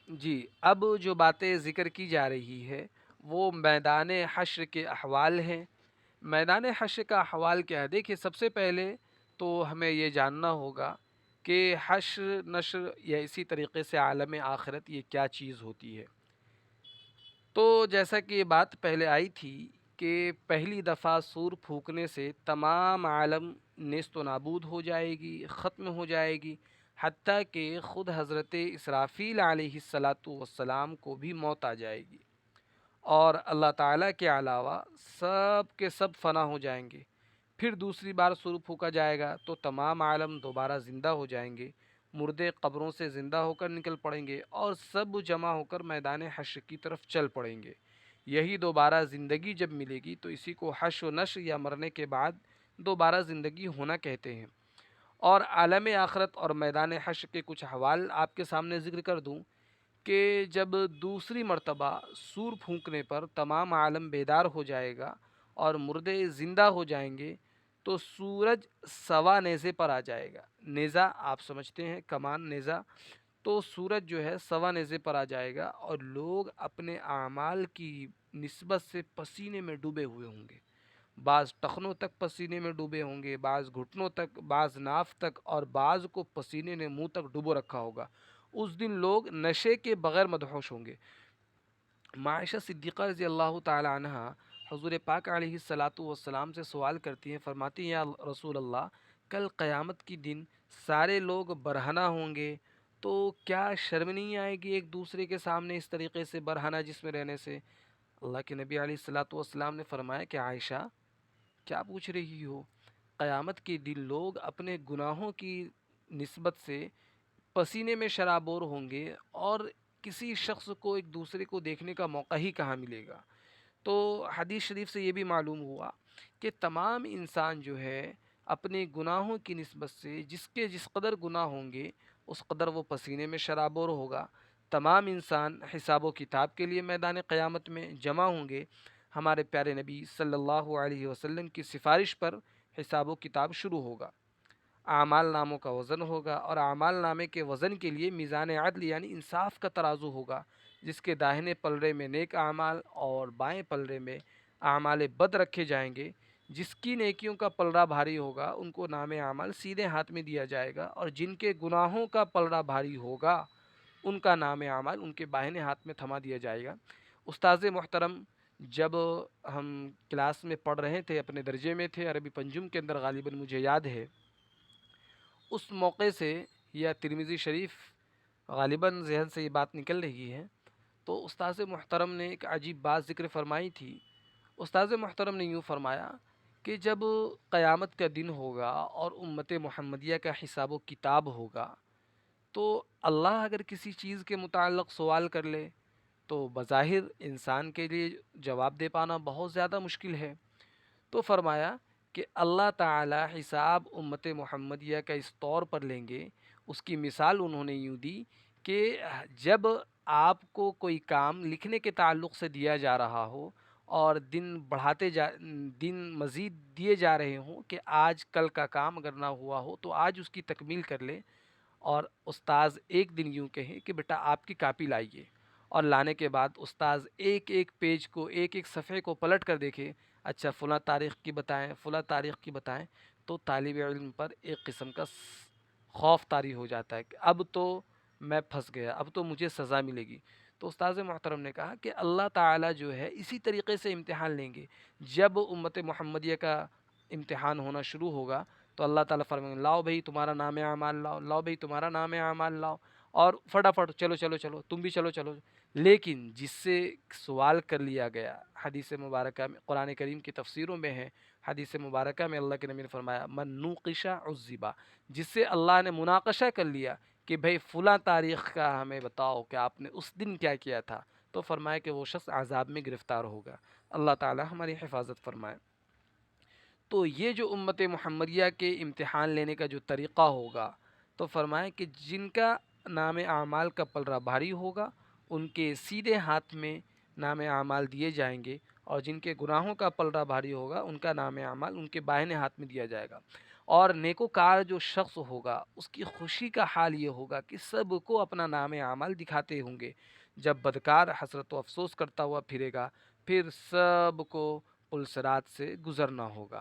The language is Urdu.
جی، اب جو باتیں ذکر کی جا رہی ہے وہ میدان حشر کے احوال ہیں۔ میدان حشر کا احوال کیا ہے؟ دیکھیے، سب سے پہلے تو ہمیں یہ جاننا ہوگا کہ حشر نشر یا اسی طریقے سے عالم آخرت یہ کیا چیز ہوتی ہے۔ تو جیسا کہ یہ بات پہلے آئی تھی کہ پہلی دفعہ سور پھونکنے سے تمام عالم نیست و نابود ہو جائے گی، ختم ہو جائے گی، حتیٰ کہ خود حضرت اسرافیل علیہ السلام کو بھی موت آ جائے گی، اور اللہ تعالیٰ کے علاوہ سب کے سب فنا ہو جائیں گے۔ پھر دوسری بار سور پھونکا جائے گا تو تمام عالم دوبارہ زندہ ہو جائیں گے، مردے قبروں سے زندہ ہو کر نکل پڑیں گے اور سب جمع ہو کر میدان حشر کی طرف چل پڑیں گے۔ یہی دوبارہ زندگی جب ملے گی تو اسی کو حشر و نشر یا مرنے کے بعد دوبارہ زندگی ہونا کہتے ہیں۔ اور عالم آخرت اور میدان حشر کے کچھ حوال آپ کے سامنے ذکر کر دوں کہ جب دوسری مرتبہ سور پھونکنے پر تمام عالم بیدار ہو جائے گا اور مردے زندہ ہو جائیں گے تو سورج سوا نیزے پر آ جائے گا۔ نیزہ آپ سمجھتے ہیں، کمان، نیزہ۔ تو سورج جو ہے سوا نیزے پر آ جائے گا اور لوگ اپنے اعمال کی نسبت سے پسینے میں ڈوبے ہوئے ہوں گے۔ بعض ٹخنوں تک پسینے میں ڈوبے ہوں گے، بعض گھٹنوں تک، بعض ناف تک، اور بعض کو پسینے نے منہ تک ڈبو رکھا ہوگا۔ اس دن لوگ نشے کے بغیر مدہوش ہوں گے۔ عائشہ صدیقہ رضی اللہ تعالی عنہ حضور پاک علیہ الصلاۃ والسلام سے سوال کرتی ہیں، فرماتی ہیں یا رسول اللہ، کل قیامت کی دن سارے لوگ برہنہ ہوں گے، تو کیا شرم نہیں آئے گی ایک دوسرے کے سامنے اس طریقے سے برہنہ جسم رہنے سے؟ اللہ کے نبی علیہ الصلاۃ والسلام نے فرمایا کہ عائشہ، کیا پوچھ رہی ہو؟ قیامت کے دن لوگ اپنے گناہوں کی نسبت سے پسینے میں شرابور ہوں گے، اور کسی شخص کو ایک دوسرے کو دیکھنے کا موقع ہی کہاں ملے گا؟ تو حدیث شریف سے یہ بھی معلوم ہوا کہ تمام انسان جو ہے اپنے گناہوں کی نسبت سے جس قدر گناہ ہوں گے اس قدر وہ پسینے میں شرابور ہوگا۔ تمام انسان حساب و کتاب کے لیے میدان قیامت میں جمع ہوں گے۔ ہمارے پیارے نبی صلی اللہ علیہ وسلم کی سفارش پر حساب و کتاب شروع ہوگا، اعمال ناموں کا وزن ہوگا، اور اعمال نامے کے وزن کے لیے میزان عدل یعنی انصاف کا ترازو ہوگا، جس کے داہنے پلڑے میں نیک اعمال اور بائیں پلڑے میں اعمال بد رکھے جائیں گے۔ جس کی نیکیوں کا پلڑا بھاری ہوگا ان کو نام اعمال سیدھے ہاتھ میں دیا جائے گا، اور جن کے گناہوں کا پلڑا بھاری ہوگا ان کا نام اعمال ان کے بائیں ہاتھ میں تھما دیا جائے گا۔ استاذ محترم، جب ہم کلاس میں پڑھ رہے تھے، اپنے درجے میں تھے، عربی پنجم کے اندر غالباً مجھے یاد ہے، اس موقع سے یا ترمذی شریف غالباً ذہن سے یہ بات نکل رہی ہے، تو استاذ محترم نے ایک عجیب بات ذکر فرمائی تھی۔ استاذ محترم نے یوں فرمایا کہ جب قیامت کا دن ہوگا اور امت محمدیہ کا حساب و کتاب ہوگا تو اللہ اگر کسی چیز کے متعلق سوال کر لے تو بظاہر انسان کے لیے جواب دے پانا بہت زیادہ مشکل ہے۔ تو فرمایا کہ اللہ تعالی حساب امت محمدیہ کا اس طور پر لیں گے، اس کی مثال انہوں نے یوں دی کہ جب آپ کو کوئی کام لکھنے کے تعلق سے دیا جا رہا ہو اور دن مزید دیے جا رہے ہوں کہ آج کل کا کام اگر نہ ہوا ہو تو آج اس کی تکمیل کر لے، اور استاذ ایک دن یوں کہیں کہ بیٹا آپ کی کاپی لائیے، اور لانے کے بعد استاذ ایک ایک پیج کو، ایک ایک صفحے کو پلٹ کر دیکھے، اچھا فلاں تاریخ کی بتائیں، فلاں تاریخ کی بتائیں، تو طالب علم پر ایک قسم کا خوف طاری ہو جاتا ہے کہ اب تو میں پھنس گیا، اب تو مجھے سزا ملے گی۔ تو استاذ محترم نے کہا کہ اللہ تعالیٰ جو ہے اسی طریقے سے امتحان لیں گے۔ جب امت محمدیہ کا امتحان ہونا شروع ہوگا تو اللہ تعالیٰ فرمائیں گے لاؤ بھائی تمہارا نام اعمال لاؤ، لاؤ بھائی تمہارا نام اعمال لاؤ، اور فٹافٹ چلو چلو چلو تم بھی چلو چلو۔ لیکن جس سے سوال کر لیا گیا، حدیث مبارکہ میں، قرآن کریم کی تفسیروں میں ہے، حدیث مبارکہ میں اللہ کے نبی نے فرمایا من نوقش عذبا، جس سے اللہ نے مناقشہ کر لیا کہ بھئی فلاں تاریخ کا ہمیں بتاؤ کہ آپ نے اس دن کیا کیا تھا، تو فرمایا کہ وہ شخص عذاب میں گرفتار ہوگا۔ اللہ تعالی ہماری حفاظت فرمائے۔ تو یہ جو امت محمدیہ کے امتحان لینے کا جو طریقہ ہوگا، تو فرمائیں کہ جن کا نام اعمال کا پلڑا بھاری ہوگا ان کے سیدھے ہاتھ میں نام اعمال دیے جائیں گے، اور جن کے گناہوں کا پلڑا بھاری ہوگا ان کا نام اعمال ان کے بائیں ہاتھ میں دیا جائے گا۔ اور نیکوکار جو شخص ہوگا اس کی خوشی کا حال یہ ہوگا کہ سب کو اپنا نام اعمال دکھاتے ہوں گے، جب بدکار حسرت و افسوس کرتا ہوا پھرے گا، پھر سب کو پل صراط سے گزرنا ہوگا۔